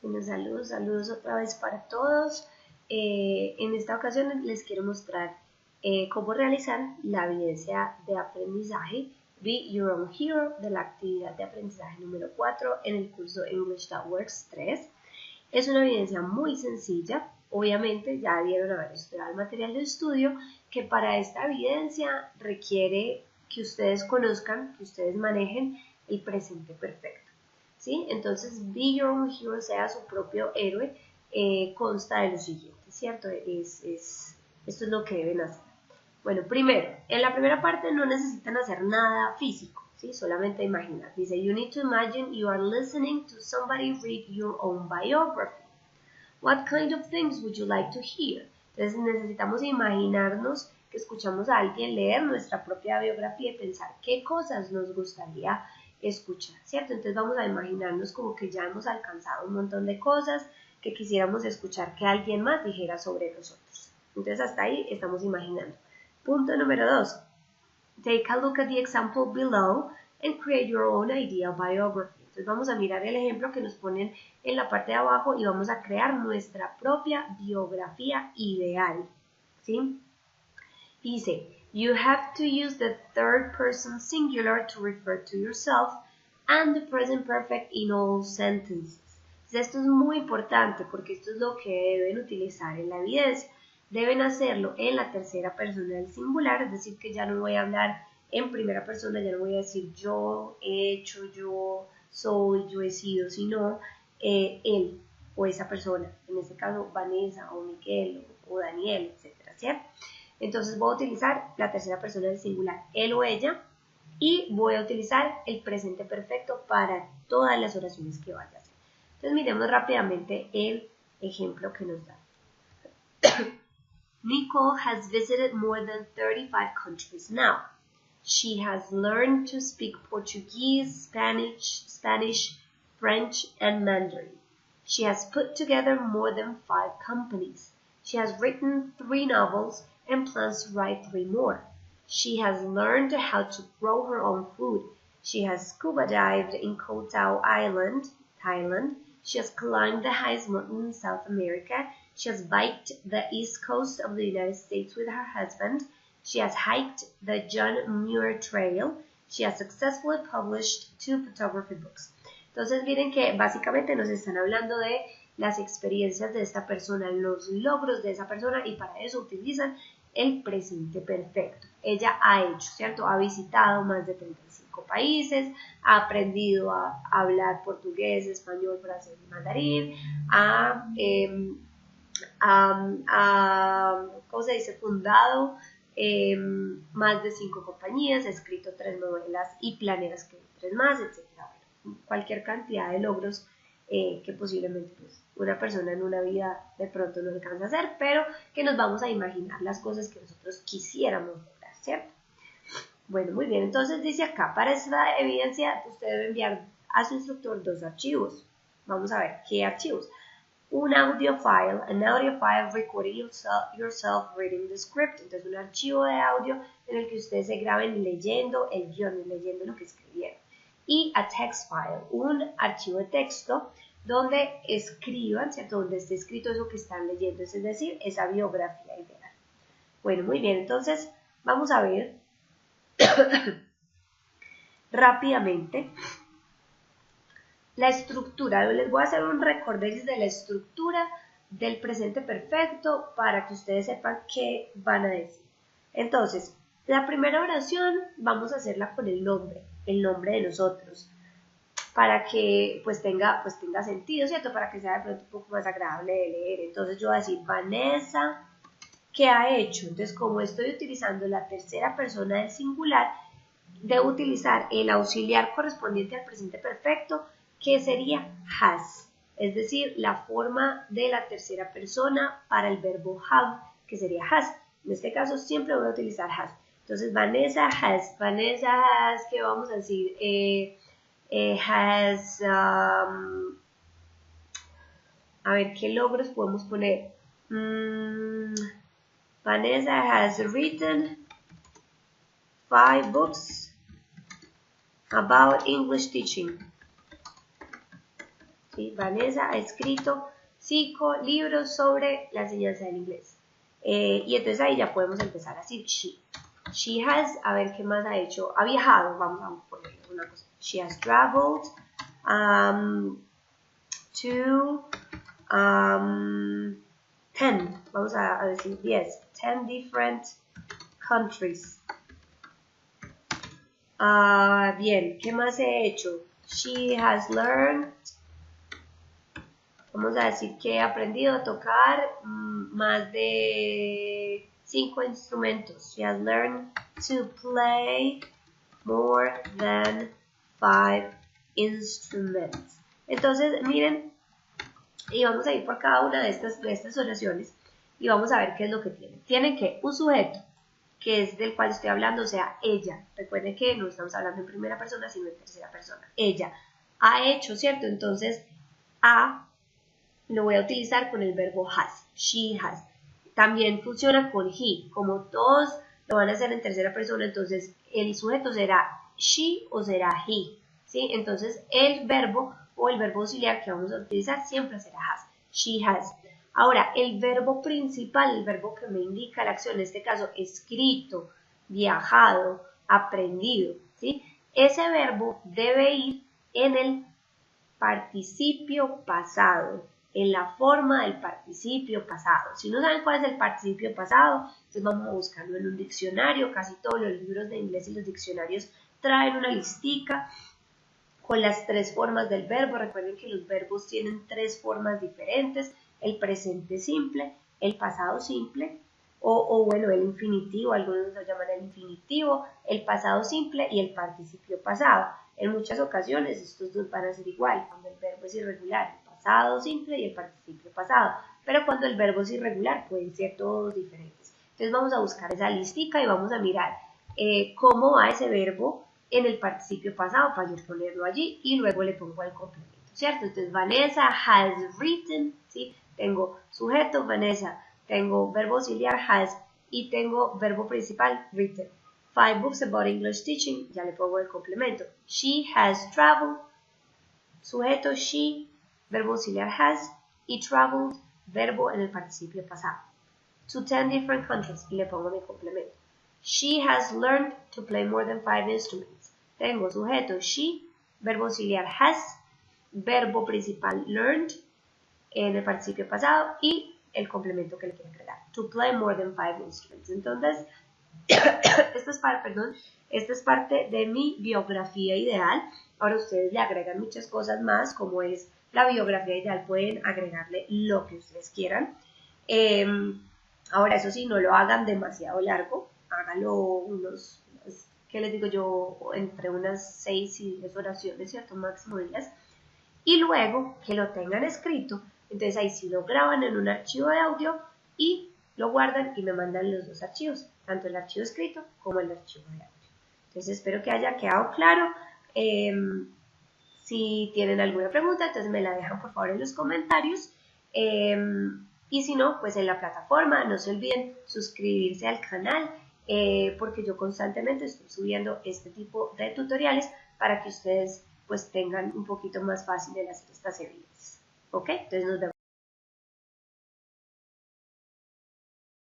Bueno, saludos otra vez para todos. En esta ocasión les quiero mostrar cómo realizar la evidencia de aprendizaje Be Your Own Hero de la actividad de aprendizaje número 4 en el curso English That Works 3. Es una evidencia muy sencilla, obviamente ya debieron haber estudiado el material de estudio, que para esta evidencia requiere que ustedes conozcan, que ustedes manejen el presente perfecto. ¿Sí? Entonces, Be Your Own Hero, sea su propio héroe, consta de lo siguiente, ¿cierto? Esto es lo que deben hacer. Bueno, primero, en la primera parte no necesitan hacer nada físico, ¿sí? Solamente imaginar. Dice, you need to imagine you are listening to somebody read your own biography. What kind of things would you like to hear? Entonces necesitamos imaginarnos que escuchamos a alguien leer nuestra propia biografía y pensar qué cosas nos gustaría escuchar, ¿cierto? Entonces vamos a imaginarnos como que ya hemos alcanzado un montón de cosas que quisiéramos escuchar que alguien más dijera sobre nosotros. Entonces hasta ahí estamos imaginando. Punto número 2. Take a look at the example below and create your own ideal biography. Entonces vamos a mirar el ejemplo que nos ponen en la parte de abajo y vamos a crear nuestra propia biografía ideal, ¿sí? Dice, you have to use the third person singular to refer to yourself and the present perfect in all sentences. Esto es muy importante porque esto es lo que deben utilizar en la evidencia. Deben hacerlo en la tercera persona del singular, es decir, que ya no voy a hablar en primera persona, ya no voy a decir yo he hecho, yo soy, yo he sido, sino él o esa persona, en este caso Vanessa o Miguel o Daniel, etcétera, ¿cierto? Entonces voy a utilizar la tercera persona del singular, él o ella, y voy a utilizar el presente perfecto para todas las oraciones que vaya a hacer. Entonces miremos rápidamente el ejemplo que nos da. Nicole has visited more than 35 countries now. She has learned to speak Portuguese, Spanish, French, and Mandarin. She has put together more than 5 companies. She has written 3 novels and plans to write 3 more. She has learned how to grow her own food. She has scuba dived in Koh Tao Island, Thailand. She has climbed the highest mountain in South America. She has biked the east coast of the United States with her husband. She has hiked the John Muir Trail. She has successfully published 2 photography books. Entonces miren que básicamente nos están hablando de las experiencias de esta persona, los logros de esa persona, y para eso utilizan el presente perfecto. Ella ha hecho, ¿cierto? Ha visitado más de 35 países, ha aprendido a hablar portugués, español, francés y mandarín, ¿cómo se dice? Fundado más de 5 compañías, ha escrito 3 novelas y planea escribir 3 más, etc. Bueno, cualquier cantidad de logros que posiblemente pues, una persona en una vida de pronto no alcanza a hacer, pero que nos vamos a imaginar las cosas que nosotros quisiéramos lograr, ¿cierto? Bueno, muy bien, entonces dice acá, para esta evidencia usted debe enviar a su instructor 2 archivos. Vamos a ver, ¿qué archivos? Un audio file, an audio file recording yourself reading the script. Entonces un archivo de audio en el que ustedes se graben leyendo el guión, leyendo lo que escribieron. Y a text file, un archivo de texto donde escriban, ¿cierto? Donde esté escrito eso que están leyendo, es decir, esa biografía ideal. Bueno, muy bien, entonces vamos a ver rápidamente la estructura. Les voy a hacer un recorderis de la estructura del presente perfecto para que ustedes sepan qué van a decir. Entonces, la primera oración vamos a hacerla con el nombre de nosotros, para que pues tenga sentido, ¿cierto? Para que sea de pronto un poco más agradable de leer. Entonces yo voy a decir, Vanessa, ¿qué ha hecho? Entonces, como estoy utilizando la tercera persona del singular, debo utilizar el auxiliar correspondiente al presente perfecto, que sería has, es decir, la forma de la tercera persona para el verbo have, que sería has. En este caso siempre voy a utilizar has. Entonces, Vanessa has, ¿qué vamos a decir? Has, a ver, ¿qué logros podemos poner? Vanessa has written 5 books about English teaching. ¿sí? Vanessa ha escrito 5 libros sobre la enseñanza del inglés. Y entonces ahí ya podemos empezar a decir she. She has, a ver qué más ha hecho, ha viajado, vamos a ponerle una cosa. She has traveled to 10, vamos a decir 10 different countries. Bien, ¿qué más he hecho? She has learned, vamos a decir que he aprendido a tocar más de 5 instrumentos. She has learned to play more than 5 instruments. Entonces, miren, y vamos a ir por cada una de estas oraciones y vamos a ver qué es lo que tienen. Tienen que un sujeto, que es del cual estoy hablando, o sea, ella. Recuerden que no estamos hablando en primera persona, sino en tercera persona. Ella ha hecho, ¿cierto? Entonces, ha lo voy a utilizar con el verbo has. She has. También funciona con he. Como todos lo van a hacer en tercera persona, entonces el sujeto será she o será he. ¿Sí? Entonces, el verbo o el verbo auxiliar que vamos a utilizar siempre será has. She has. Ahora, el verbo principal, el verbo que me indica la acción, en este caso, escrito, viajado, aprendido, ¿sí? Ese verbo debe ir en el participio pasado, en la forma del participio pasado. Si no saben cuál es el participio pasado, entonces vamos a buscarlo en un diccionario. Casi todos los libros de inglés y los diccionarios traen una listica con las 3 formas del verbo. Recuerden que los verbos tienen 3 formas diferentes: el presente simple, el pasado simple, o bueno, el infinitivo, algunos lo llaman el infinitivo, el pasado simple y el participio pasado. En muchas ocasiones estos dos van a ser igual, cuando el verbo es irregular, el pasado simple y el participio pasado, pero cuando el verbo es irregular pueden ser todos diferentes. Entonces vamos a buscar esa listica y vamos a mirar cómo va ese verbo en el participio pasado para yo ponerlo allí y luego le pongo el complemento, ¿cierto? Entonces Vanessa has written, ¿sí? Tengo sujeto Vanessa, tengo verbo auxiliar has y tengo verbo principal written. 5 books about English teaching, ya le pongo el complemento. She has traveled, sujeto she, verbo auxiliar has y traveled, verbo en el participio pasado. To 10 different countries y le pongo mi complemento. She has learned to play more than 5 instruments. Tengo sujeto she, verbo auxiliar has, verbo principal learned en el participio pasado y el complemento que le quiero agregar. To play more than 5 instruments. Entonces, esta es parte de mi biografía ideal. Ahora ustedes le agregan muchas cosas más, como es la biografía ideal, pueden agregarle lo que ustedes quieran. Ahora, eso sí, no lo hagan demasiado largo, háganlo unos, ¿qué les digo yo? Entre unas 6 y 10 oraciones, ¿cierto? Máximo 10. Y luego que lo tengan escrito, entonces ahí sí lo graban en un archivo de audio y lo guardan y me mandan los 2 archivos, tanto el archivo escrito como el archivo de audio. Entonces espero que haya quedado claro. Si tienen alguna pregunta, entonces me la dejan por favor en los comentarios. Y si no, pues en la plataforma. No se olviden suscribirse al canal porque yo constantemente estoy subiendo este tipo de tutoriales para que ustedes pues tengan un poquito más fácil de hacer estas evidencias. ¿Ok? Entonces nos vemos.